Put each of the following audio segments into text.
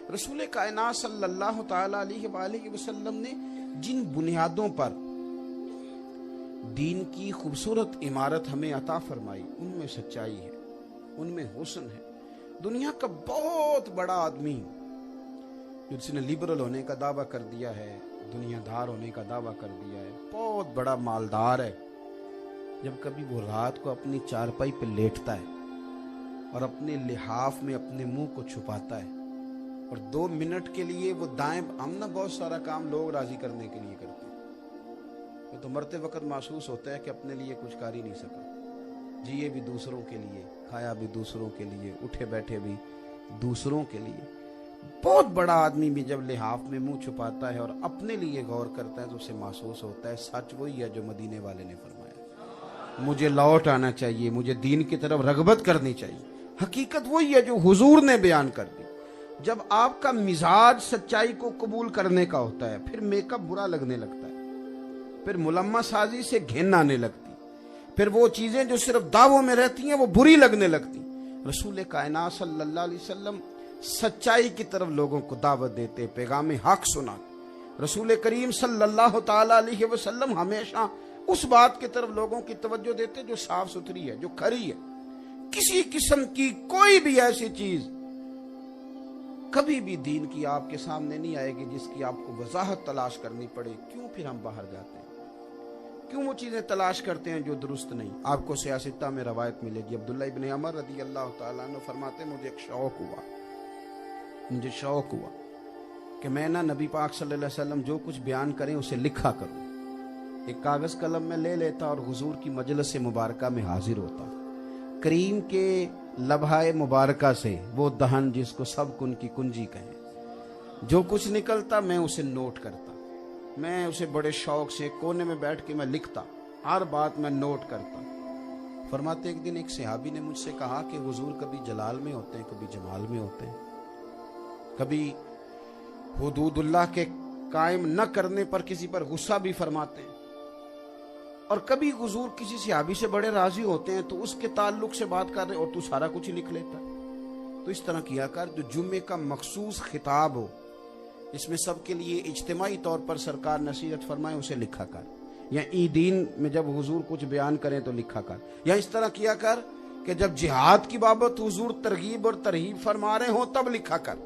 रसूल कायनात सल्लल्लाहु ताला अलैहि वसल्लम ने जिन बुनियादों पर दीन की खूबसूरत इमारत हमें अता फरमाई, उनमें सच्चाई है, उनमें हुस्न है। दुनिया का बहुत बड़ा आदमी जिसने लिबरल होने का दावा कर दिया है, दुनियादार होने का दावा कर दिया है, बहुत बड़ा मालदार है, जब कभी वो रात को अपनी चारपाई पे लेटता है और अपने लिहाफ में अपने मुंह को छुपाता है और 2 मिनट के लिए वो दाएं, हम ना बहुत सारा काम लोग राजी करने के लिए करते हैं, तो मरते वक्त महसूस होता है कि अपने लिए कुछ कर ही नहीं सका। जिए भी दूसरों के लिए, खाया भी दूसरों के लिए, उठे बैठे भी दूसरों के लिए। बहुत बड़ा आदमी भी जब लिहाफ में मुंह छुपाता है और अपने लिए गौर करता है तो उसे महसूस होता है सच वही है जो मदीने वाले ने फरमाया, मुझे लौट आना चाहिए, मुझे दीन की तरफ रगबत करनी चाहिए। हकीकत वही है जो हुजूर ने बयान कर दी। जब आपका मिजाज सच्चाई को कबूल करने का होता है, फिर मेकअप बुरा लगने लगता है, फिर मुलम्मा साजी से घिन आने लगती, फिर वो चीजें जो सिर्फ दावों में रहती हैं वो बुरी लगने लगती। रसूल कायनात सल्लल्लाहु अलैहि वसल्लम सच्चाई की तरफ लोगों को दावत देते, पैगाम हक सुना। रसूल करीम सल्लल्लाहु ताला अलैहि वसल्लम हमेशा उस बात की तरफ लोगों की तवज्जो देते जो साफ सुथरी है, जो खरी है। किसी किस्म की कोई भी ऐसी चीज कभी भी दीन की आपके सामने नहीं आएगी जिसकी आपको वजाहत तलाश करनी पड़े। क्यों फिर हम बाहर जाते हैं? क्यों वो चीजें तलाश करते हैं जो दुरुस्त नहीं? आपको सियासता में रवायत मिलेगी, अब्दुल्ला इब्न उमर रदी अल्लाह ताला अन्हु फरमाते, मुझे एक शौक हुआ कि मैं ना नबी पाक सल्लल्लाहु अलैहि वसल्लम जो कुछ बयान करें उसे लिखा करूं। एक कागज कलम में ले लेता और हुजूर की मजलिस मुबारका में हाजिर होता। करीम के लबहाए मुबारका से, वो दहन जिसको सब कुन की कुंजी कहें, जो कुछ निकलता मैं उसे नोट करता। मैं उसे बड़े शौक से कोने में बैठ के मैं लिखता, हर बात मैं नोट करता। फरमाते एक दिन एक सहाबी ने मुझसे कहा कि हुजूर कभी जलाल में होते हैं, कभी जमाल में होते हैं, कभी हुदूदुल्लाह के कायम न करने पर किसी पर गुस्सा भी फरमाते हैं, और कभी हुजूर किसी सहाबी से बड़े राजी होते हैं तो उसके ताल्लुक से बात कर रहे और तू सारा कुछ ही लिख लेता। तो इस तरह किया कर, जो जुम्मे का मखसूस खिताब हो, इसमें सबके लिए इज्तिमाई तौर पर सरकार नसीहत फरमाए, उसे लिखा कर। या ईदीन में जब हुजूर कुछ बयान करें तो लिखा कर। या इस तरह किया कर कि जब जिहाद की बाबत हुजूर तरगीब और तरहीब फरमा रहे हो तब लिखा कर।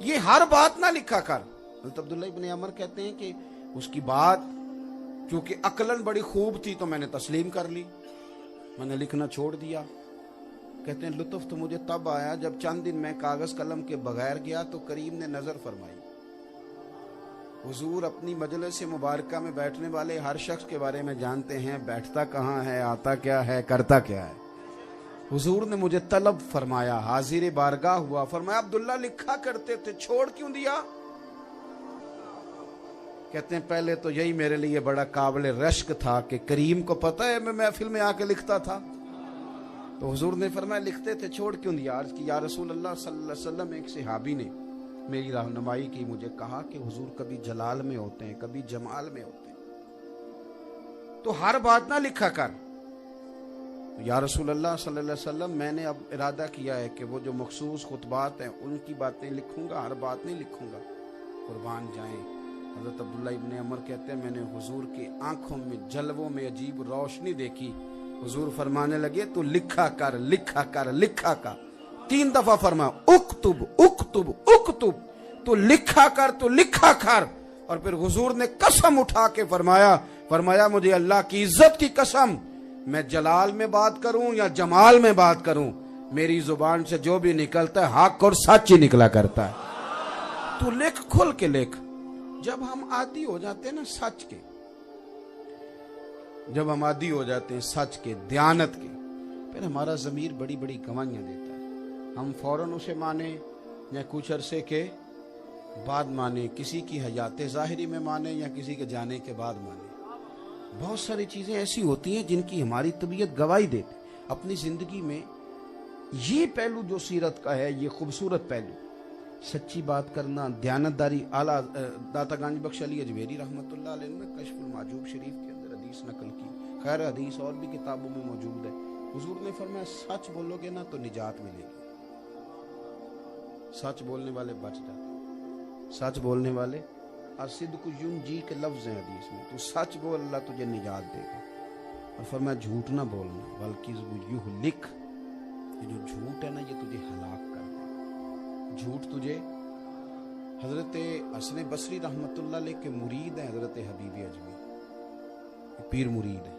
ये हर बात ना लिखा कर। अब्दुल्ला इब्न उमर कहते हैं कि उसकी बात क्योंकि अकलन बड़ी खूब थी तो मैंने तस्लीम कर ली, मैंने लिखना छोड़ दिया। कहते हैं लुत्फ तो मुझे तब आया जब चंद दिन मैं कागज कलम के बगैर गया तो करीम ने नजर फरमाई। हुजूर अपनी मजलिस मुबारका में बैठने वाले हर शख्स के बारे में जानते हैं, बैठता कहाँ है, आता क्या है, करता क्या है। हुजूर ने मुझे तलब फरमाया, हाजिर बारगाह हुआ, फरमाया अब्दुल्ला लिखा करते थे, छोड़ क्यों दिया? कहते हैं पहले तो यही मेरे लिए बड़ा काबिल रश्क था कि करीम को पता है मैं महफिल में आके लिखता था। तो हुजूर ने फरमाया लिखते थे, छोड़ क्यों दिया? अर्ज की या रसूल अल्लाह सल्लल्लाहु अलैहि वसल्लम, एक सहाबी ने मेरी रहनुमाई की, मुझे कहा कि हुजूर कभी जलाल में होते हैं, कभी जमाल में होते हैं, तो हर बात ना लिखा कर। तो या रसूल अल्लाह सल्लल्लाहु अलैहि वसल्लम, मैंने अब इरादा किया है कि वो जो मखसूस खुतबात हैं उनकी बातें लिखूंगा, हर बात नहीं लिखूंगा। कुर्बान जाएं। हज़रत अब्दुल्ला इब्न उमर कहते हैं मैंने हुजूर की आंखों में जलवों में अजीब रोशनी देखी। हुजूर फरमाने लगे तू लिखा कर, लिखा कर, लिखा कर। 3 दफा फरमाया उक्तुब उक्तुब उक्तुब, तू लिखा कर, तू लिखा कर। और फिर हुजूर ने कसम उठा के फरमाया मुझे अल्लाह की इज्जत की कसम, मैं जलाल में बात करूं या जमाल में बात करूं, मेरी जुबान से जो भी निकलता है हक और सच ही निकला करता है। तू लिख, खुल के लिख। जब हम आदी हो जाते हैं ना सच के, जब हम आदी हो जाते हैं सच के, दयानत के, फिर हमारा ज़मीर बड़ी बड़ी गवाहियां देता है। हम फौरन उसे माने या कुछ अरसे के बाद माने, किसी की हयात ज़ाहिरी में माने या किसी के जाने के बाद माने। बहुत सारी चीज़ें ऐसी होती हैं जिनकी हमारी तबीयत गवाही देती। अपनी ज़िंदगी में ये पहलू जो सीरत का है, ये खूबसूरत पहलू, सच्ची बात करना, दयानतदारी। आला दाता गांज बख्श अली अजमेरी रहमतुल्लाह अलैह ने कश्फुल माजूब शरीफ के अंदर हदीस नकल की, खैर हदीस और भी किताबों में मौजूद है। हुजूर ने फरमाया सच बोलोगे ना तो निजात मिलेगी, सच बोलने वाले बच जाते। सच बोलने वाले असिद्क़ु युंजी के लफ्ज हैं हदीस में। तू सच बोल, अल्लाह तुझे निजात देगा। और फरमाया झूठ ना बोलना, बल्कि युहलिक, ये जो झूठ है ना ये तुझे हलाक कर दे। झूठ तुझे, हजरत हसन बसरी रहमतुल्लाह अलैह के मुरीद हैं हजरत हबीब अजमी, पीर मुरीद है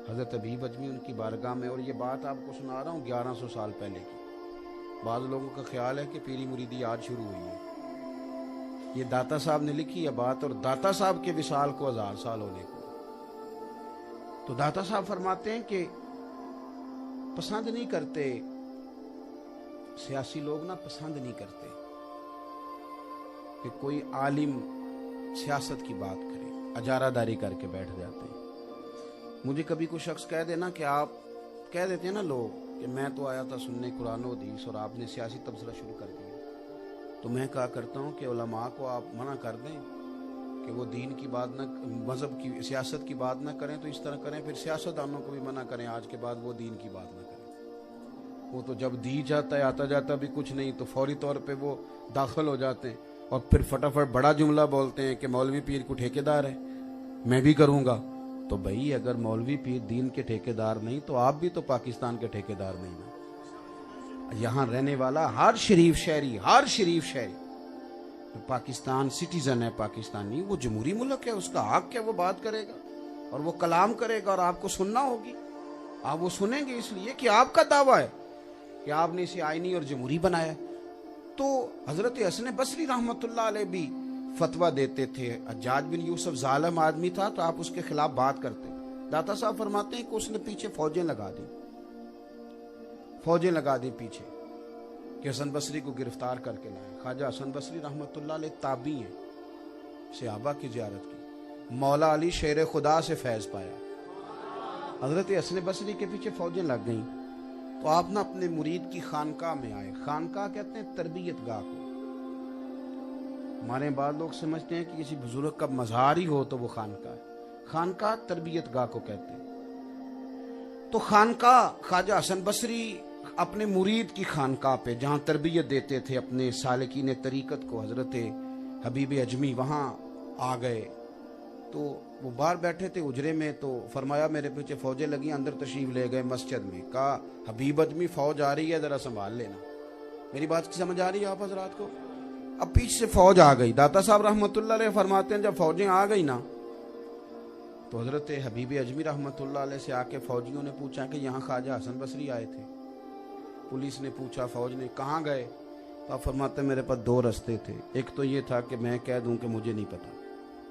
हजरत हबीब अजमी उनकी बारगाह में। और ये बात आपको सुना रहा हूँ 1100 साल पहले की। बाद लोगों का ख्याल है कि पीरी मुरीदी आज शुरू हुई है। ये दाता साहब ने लिखी है बात, और दाता साहब के विसाल को 1000 साल होने को। तो दाता साहब फरमाते हैं कि पसंद नहीं करते, सियासी लोग ना पसंद नहीं करते कि कोई आलिम सियासत की बात करे, अजारादारी करके बैठ जाते हैं। मुझे कभी कोई शख्स कह देना कि आप कह देते हैं ना लोग कि मैं तो आया था सुनने कुरान और हदीस और आपने सियासी तबसरा शुरू कर दिया, तो मैं कहा करता हूँ कि उलमा को आप मना कर दें कि वो दीन की बात ना, मजहब की, सियासत की बात ना करें। तो इस तरह करें, फिर सियासतदानों को भी मना करें आज के बाद वो दीन की बात ना करें। वो तो जब दी जाता है, आता जाता भी कुछ नहीं, तो फौरी तौर पे वो दाखिल हो जाते हैं और फिर फटाफट बड़ा जुमला बोलते हैं कि मौलवी पीर को ठेकेदार है, मैं भी करूँगा। तो भाई अगर मौलवी पीर दीन के ठेकेदार नहीं तो आप भी तो पाकिस्तान के ठेकेदार नहीं ना। यहाँ रहने वाला हर शरीफ शहरी पाकिस्तान सिटीजन है, पाकिस्तानी, वो जमहूरी मुल्क है, उसका हक है, वो बात करेगा और वो कलाम करेगा और आपको सुनना होगी। आप वो सुनेंगे इसलिए कि आपका दावा है कि आपने इसे आईनी और जमहूरी बनाया। तो हजरत हसन बसरी रहमतुल्लाह अलैह भी फतवा देते थे। हज्जाज बिन यूसुफ जालिम आदमी था तो आप उसके खिलाफ बात करते। दाता साहब फरमाते हैं कि उसने पीछे फौजें लगा दी पीछे कि हसन बसरी को गिरफ्तार करके लाए। ख्वाजा हसन बसरी रहमतुल्लाह अलैह ताबी हैं, सहाबा की ज़ियारत की, मौला अली शेर खुदा से फैज़ पाया। हजरत हसन बसरी के पीछे फौजें लग गईं तो आप ना अपने मुरीद की खानकाह में आए। खानकाह कहते हैं तरबियत गाह को। हमारे बाद लोग समझते हैं कि किसी बुजुर्ग का मज़ार ही हो तो वो खानकाह है। खानकाह तरबियत गाह को कहते हैं। तो खानकाह ख्वाजा हसन बसरी अपने मुरीद की खानकाह पे जहाँ तरबियत देते थे अपने सालिकीन तरीक़त को, हजरत हबीब अजमी, वहाँ आ गए। तो वो बाहर बैठे थे उजरे में, तो फरमाया मेरे पीछे फौजें लगी, अंदर तशरीफ ले गए मस्जिद में। कहा हबीब अजमी फौज आ रही है, ज़रा संभाल लेना। मेरी बात की समझ आ रही है आप हजरात को? अब पीछे से फौज आ गई। दाता साहब रहमतुल्लाह अलैह फरमाते हैं जब फौजें आ गई ना तो हजरत हबीब अजमी रहमतुल्लाह अलैह से आके फौजियों ने पूछा कि यहाँ ख्वाजा हसन बसरी आए थे। पुलिस ने पूछा, फौज ने, कहाँ गए? तो आप फरमाते मेरे पास दो रास्ते थे। एक तो ये था कि मैं कह दूं कि मुझे नहीं पता,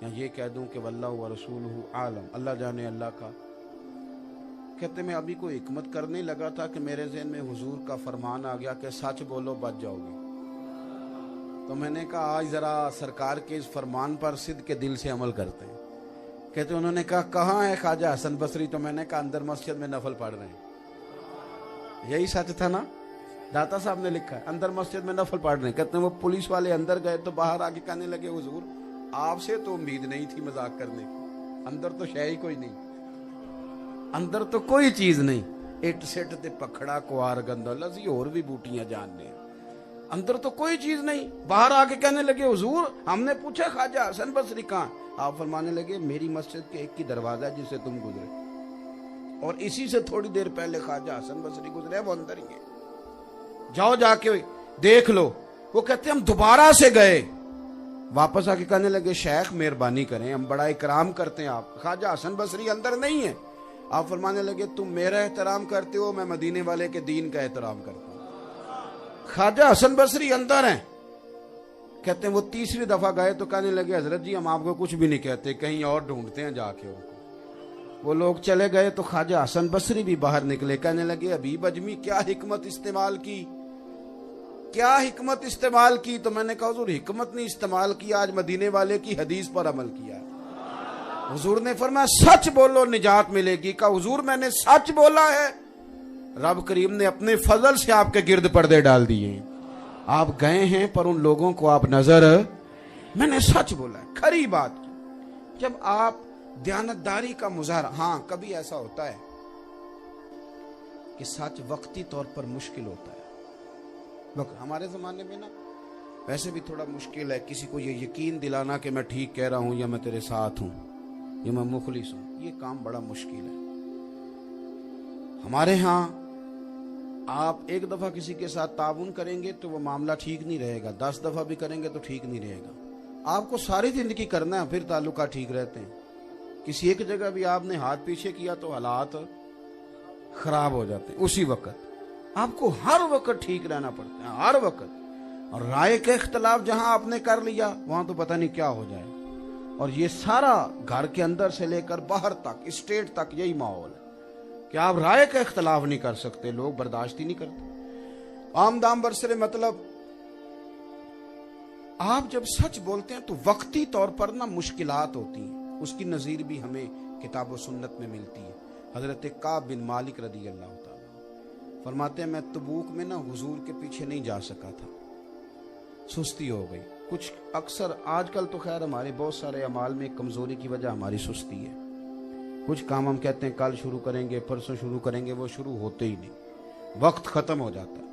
या ये कह दूं कि वल्लाहु व रसूलुहु आलम, अल्लाह जाने अल्लाह का। कहते मैं अभी कोई हिकमत करने लगा था कि मेरे ज़हन में हुजूर का फरमान आ गया कि सच बोलो बच जाओगे। तो मैंने कहा आज ज़रा सरकार के इस फरमान पर सिद्ध के दिल से अमल करते हैं। कहते उन्होंने कहा कहाँ है ख्वाजा हसन बसरी? तो मैंने कहा अंदर मस्जिद में नफल पढ़ रहे हैं। यही सच था ना? दाता साहब ने लिखा है अंदर मस्जिद में नफल पढ़ रहे हैं। कहते हैं वो पुलिस वाले अंदर गए तो बाहर आके कहने लगे हुजूर आपसे तो उम्मीद नहीं थी मजाक करने की, अंदर तो शय ही कोई नहीं, अंदर तो कोई चीज नहीं, इट सिट ते पखड़ा कुआर गंदा लजी और भी बूटियां जानने, अंदर तो कोई चीज नहीं। बाहर आके कहने लगे हुजूर हमने पूछा ख्वाजा हसन बसरी कहाँ? आप फरमाने लगे मेरी मस्जिद के एक ही दरवाजा जिससे तुम गुजरे, और इसी से थोड़ी देर पहले ख्वाजा हसन बसरी गुजरे, वो अंदर ही है, जाओ जाके देख लो। वो कहते हम दोबारा से गए, वापस आके कहने लगे शेख मेहरबानी करें, हम बड़ा इकराम करते हैं आप, ख्वाजा हसन बसरी अंदर नहीं है। आप फरमाने लगे तुम मेरा एहतराम करते हो, मैं मदीने वाले के दीन का एहतराम करता हूं। ख्वाजा हसन बसरी अंदर हैं। कहते हैं वो तीसरी दफा गए तो कहने लगे हजरत जी हम आपको कुछ भी नहीं कहते, कहीं और ढूंढते हैं जाके उनको। वो लोग चले गए तो ख्वाजा हसन बसरी भी बाहर निकले, कहने लगे हबीब अजमी क्या हिकमत इस्तेमाल की, क्या हिकमत इस्तेमाल की? तो मैंने कहा हुजूर हिकमत नहीं इस्तेमाल की, आज मदीने वाले की हदीस पर अमल किया। हुजूर ने फरमाया सच बोलो निजात मिलेगी। का हुजूर मैंने सच बोला है। रब करीम ने अपने फजल से आपके गिर्द पर्दे डाल दिए। आप गए हैं पर उन लोगों को आप नजर, मैंने सच बोला है, खरी बात की। जब आप दयानतदारी का मुजाहरा, हाँ कभी ऐसा होता है कि सच वक्ती तौर पर मुश्किल होता है। हमारे जमाने में ना वैसे भी थोड़ा मुश्किल है किसी को ये यकीन दिलाना कि मैं ठीक कह रहा हूं या मैं तेरे साथ हूं या मैं मुखलिस हूं, ये काम बड़ा मुश्किल है। हमारे यहाँ आप एक दफा किसी के साथ ताउन करेंगे तो वो मामला ठीक नहीं रहेगा, 10 दफा भी करेंगे तो ठीक नहीं रहेगा। आपको सारी जिंदगी करना है, फिर ताल्लुकात ठीक रहते हैं। किसी एक जगह भी आपने हाथ पीछे किया तो हालात खराब हो जाते हैं। उसी वक्त आपको हर वक्त ठीक रहना पड़ता है, हर वक्त। और राय के इख्तलाफ जहां आपने कर लिया वहां तो पता नहीं क्या हो जाए। और ये सारा घर के अंदर से लेकर बाहर तक, स्टेट तक यही माहौल है कि आप राय का इख्तलाफ नहीं कर सकते, लोग बर्दाश्त ही नहीं करते। आम दाम बरसरे मतलब आप जब सच बोलते हैं तो वक्ती तौर पर ना मुश्किलात होती हैं। उसकी नजीर भी हमें किताब और सुन्नत में मिलती है। हजरत काब बिन मालिक रदी अल्लाह ताला फरमाते हैं, मैं तबूक में ना हुजूर के पीछे नहीं जा सका था, सुस्ती हो गई। कुछ अक्सर आजकल तो खैर हमारे बहुत सारे अमाल में कमजोरी की वजह हमारी सुस्ती है। कुछ काम हम कहते हैं कल शुरू करेंगे, परसों शुरू करेंगे, वो शुरू होते ही नहीं, वक्त खत्म हो जाता है।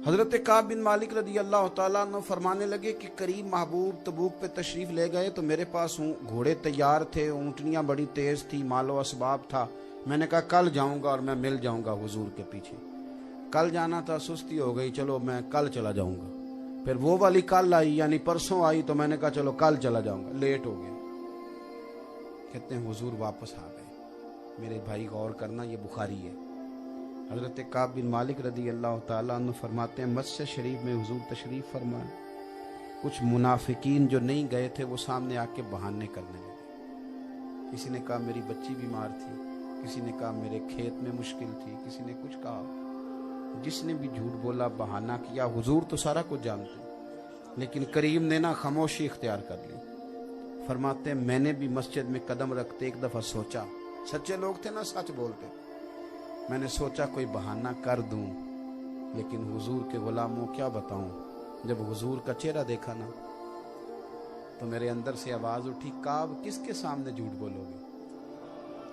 हजरत काब बिन मालिक रदी अल्लाह ताला अन्हु फरमाने लगे कि करीम महबूब तबूक पे तशरीफ ले गए तो मेरे पास घोड़े तैयार थे, ऊँटनियाँ बड़ी तेज थी, मालो असबाब था। मैंने कहा कल जाऊंगा और मैं मिल जाऊंगा हुजूर के पीछे। कल जाना था, सुस्ती हो गई, चलो मैं कल चला जाऊंगा। फिर वो वाली कल आई यानी परसों आई तो मैंने कहा चलो कल चला जाऊंगा, लेट हो गया। कहते हैं हुजूर वापस आ गए। मेरे भाई गौर करना, ये बुखारी है। हजरत काब बिन मालिक रदी अल्लाह ताला अन्हु फरमाते हैं, मस्जिद शरीफ में हुजूर तशरीफ फरमाए। कुछ मुनाफिकीन जो नहीं गए थे वो सामने आके बहाने करने लगे। किसी ने कहा मेरी बच्ची बीमार थी, किसी ने कहा मेरे खेत में मुश्किल थी, किसी ने कुछ कहा। जिसने भी झूठ बोला, बहाना किया, हुजूर तो सारा कुछ जानते, लेकिन करीम ने ना खामोशी इख्तियार कर ली। फरमाते हैं मैंने भी मस्जिद में कदम रखते एक दफा सोचा, सच्चे लोग थे ना, सच बोलते, मैंने सोचा कोई बहाना कर दूं, लेकिन हुजूर के गुलामों क्या बताऊं, जब हुजूर का चेहरा देखा ना तो मेरे अंदर से आवाज उठी, काब किसके सामने झूठ बोलोगे?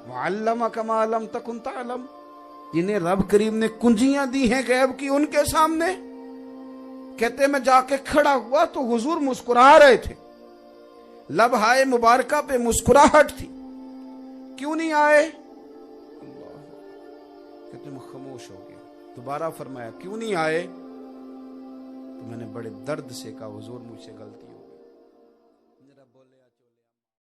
वअल्लमा कमा लम तकुन तअलम, जिन्हें रब करीम ने कुंजियां दी हैं गैब की, उनके सामने। कहते मैं जाके खड़ा हुआ तो हुजूर मुस्कुरा रहे थे, लबहाए मुबारका पे मुस्कुराहट थी। क्यों नहीं आए? कहते मैं खामोश हो गया। दोबारा फरमाया क्यों नहीं आए? तो मैंने बड़े दर्द से कहा हुजूर मुझसे गलती